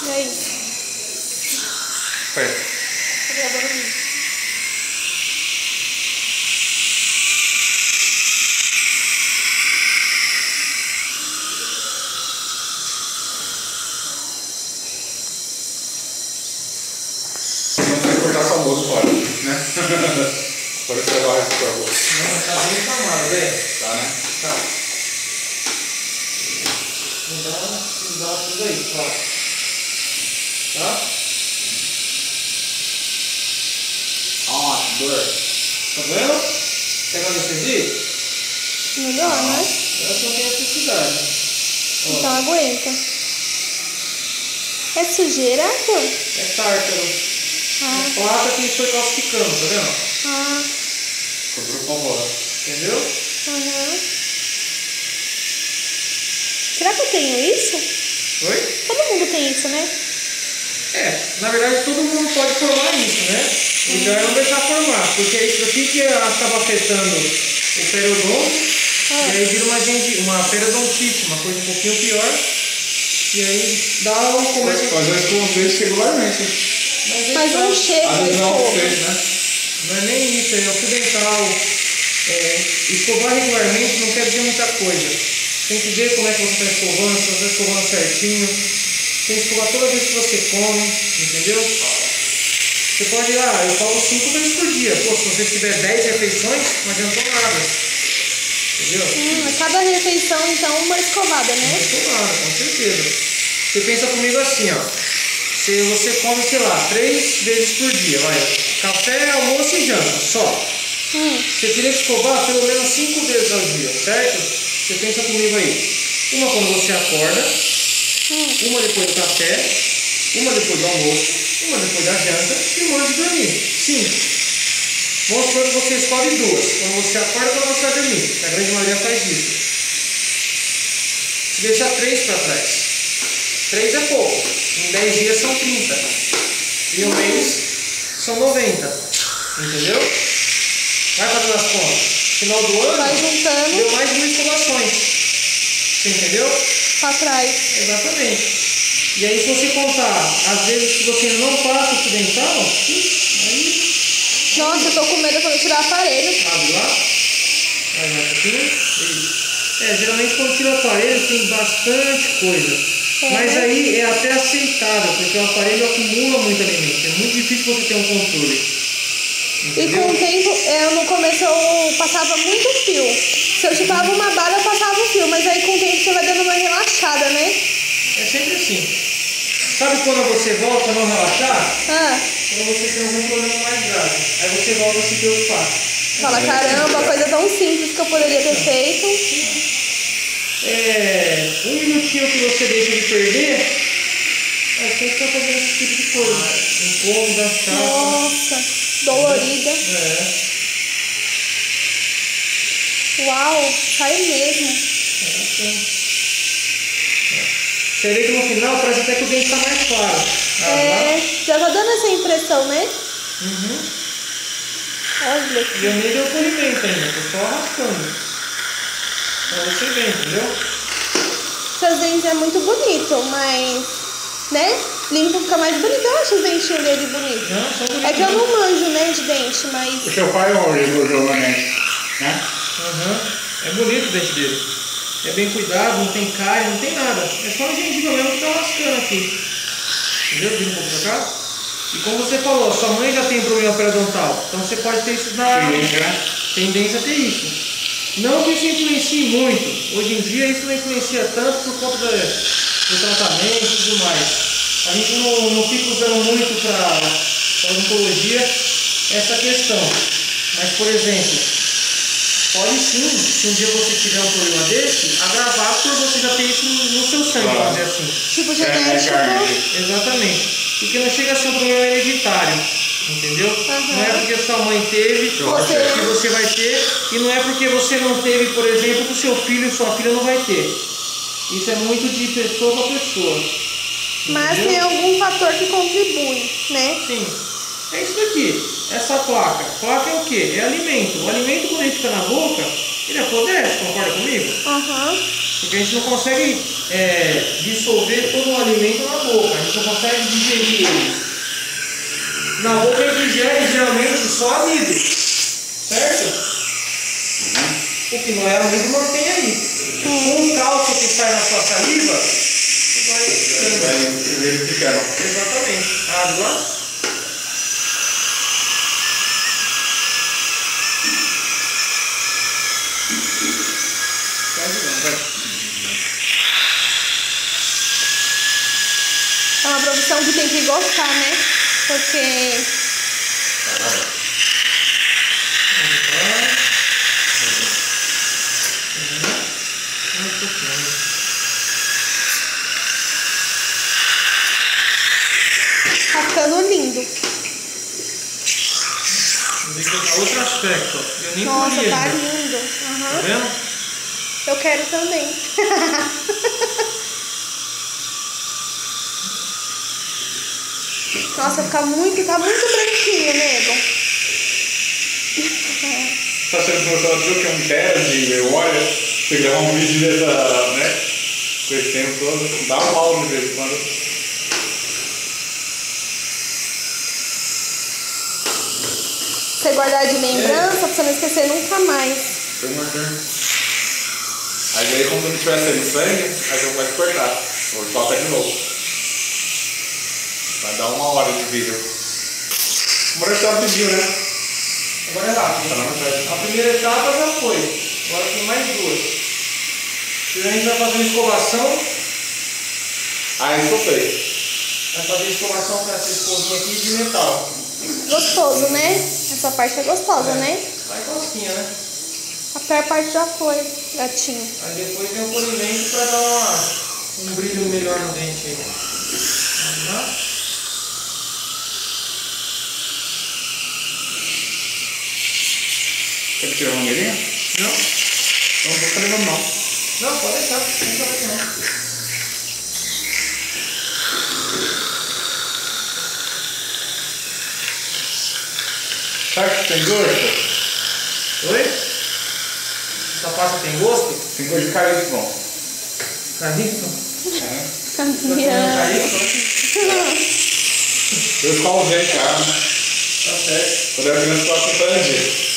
E aí? Foi. Tô gravando vídeo. Não vai cortar sua moça fora, né? Pode pegar esse por favor. Não, tá bem inflamado, velho. Tá, né? Tá. Não dá tudo aí, ó. Tá? Ah, dor. Tá doendo? Quer anestesia? Melhor, né? Eu acho que não tem necessidade. Ó, Então aguenta. É sujeira, Arthur? é tártaro. Ah, A placa que foi calcificando, tá vendo? ah, Comprou com bola. Entendeu? aham. Será que eu tenho isso? Oi? Todo mundo tem isso, né? É, na verdade todo mundo pode formar isso, né? O ideal é não deixar formar, porque é isso aqui que acaba afetando o periodonto, e aí vira uma periodontite, uma coisa um pouquinho pior, e aí dá um começo. Às vezes com vocês regularmente. Mas não chega Às a vezes não escova. fez, né? Não é nem isso, é ocidental. Escovar regularmente não quer dizer muita coisa. Tem que ver como é que você está escovando, se você está escovando certinho. Tem que escovar toda vez que você come, entendeu? Você pode ir lá, eu falo 5 vezes por dia. Pô, se você tiver 10 refeições, não adiantou nada. Entendeu? A cada refeição, então, uma escovada, Não né? adiantou nada, com certeza. Você pensa comigo assim, ó. Se você come, sei lá, 3 vezes por dia, vai. Café, almoço e janta, só. Você teria que escovar pelo menos 5 vezes ao dia, certo? Você pensa comigo aí. Uma quando você acorda, uma depois do café, uma depois do almoço, uma depois da janta e uma antes de dormir. 5. Vamos supor que você escolhe 2. Quando você acorda e quando você vai dormir. A grande maioria faz isso. Se deixar 3 para trás. 3 é pouco. Em 10 dias são 30. E um mês são 90. Entendeu? Vai fazendo as contas. Final do ano, Vai juntando deu mais de 1.000 escovações. Você entendeu? pra trás. Exatamente. E aí, se você contar as vezes que você não passa o fio dental, aí Nossa, eu tô com medo quando eu tirar o aparelho. abre lá. Aí mais um pouquinho. Isso. Geralmente quando tira o aparelho tem bastante coisa. Mas aí é até aceitável, porque o aparelho acumula muito alimento. É muito difícil você ter um controle. E com o tempo, no começo eu passava muito fio. Se eu chupava uma bala, eu passava o fio. Mas aí com o tempo você vai dando uma relaxada, né? É sempre assim. Sabe quando você volta a não relaxar? Quando você tem algum problema mais grave. Aí você volta a se preocupar. Fala, caramba, coisa tão simples que eu poderia ter feito. Um minutinho que você deixa de perder, aí você está fazendo esse tipo de coisa. Incômoda, chata. Nossa, dolorida. Uau, sai mesmo. Você vê que no final parece até que o dente está mais claro. Já tá dando essa impressão, né? Olha E aqui. eu nem dei o polimento ainda, tô só arrastando. Pra você ver, entendeu? Seus dentes é muito bonito, mas, né? Limpo fica mais bonito. Eu acho os dentinhos dele bonitos. Não, são bonitos. É que eu não manjo, né, de dente, mas... O seu pai elogiou na mente, né? É bonito o dente dele. É bem cuidado, não tem cárie, não tem nada. É só a gengiva mesmo que tá lascando aqui. Entendeu? Vira um pouco pra cá. E como você falou, sua mãe já tem problema periodontal. Então você pode ter isso na tendência a ter isso. Não que isso influencie muito. Hoje em dia isso não influencia tanto por conta do tratamento e tudo mais. A gente não fica usando muito para odontologia essa questão. Mas, por exemplo, pode sim, se um dia você tiver um problema desse, agravar por você já ter isso no seu sangue, vamos dizer assim. Tipo genético. Exatamente. Porque não chega a ser um problema hereditário, entendeu? Não é porque sua mãe teve que você vai ter, e não é porque você não teve, por exemplo, que o seu filho e sua filha não vai ter. Isso é muito de pessoa para pessoa. Mas tem algum fator que contribui, né? Sim. É isso daqui. Essa placa. Placa é o quê? É alimento. O alimento, quando ele fica na boca, ele apodrece, concorda comigo? Porque a gente não consegue dissolver todo o alimento na boca. A gente não consegue digerir ele. Na boca ele digere geralmente só amido, certo? O que não é amido mantém aí. Com o cálcio que sai na sua saliva, vai verificando. Exatamente. Abre lá. É uma profissão que tem que gostar, né? Porque... tá ficando lindo. Outro aspecto. Eu nem Nossa, colhi tá ainda. lindo. Tá vendo? Eu quero também. Nossa, tá muito branquinho, nego. Tá achando que você achou que é um tese, olha, você gravar um vídeo dessa, né? Com esse tempo todo, dá um mal de vez em quando. Você guardar de lembrança pra você não esquecer nunca mais. Aí quando não estiver saindo sangue, a gente vai cortar. Vou tocar de novo. Vai dar 1 hora de vídeo. O Marcelo pediu, né? Agora é rápido. A primeira etapa já foi. Agora tem mais 2. A gente vai fazer uma escovação. Ah, isso eu sei. Vai fazer escovação com essa escovinha aqui de metal. Gostoso, né? Essa parte é gostosa, né? Vai cosquinha, né? A pior parte já foi, gatinho. Aí depois vem o polimento para dar um brilho melhor no dente aí. Vamos lá. Quer tirar uma mangueirinha? Não? Então não vou ficar levando não. Não, pode deixar. Não precisa aqui não. Sabe que tem gosto? Oi? Essa pasta tem gosto? Tem gosto de caríssimo, não. Caríssimo? É. Caminhão. Eu só usei, cara. Tá certo. Quando eu era criança, eu estava com tanto.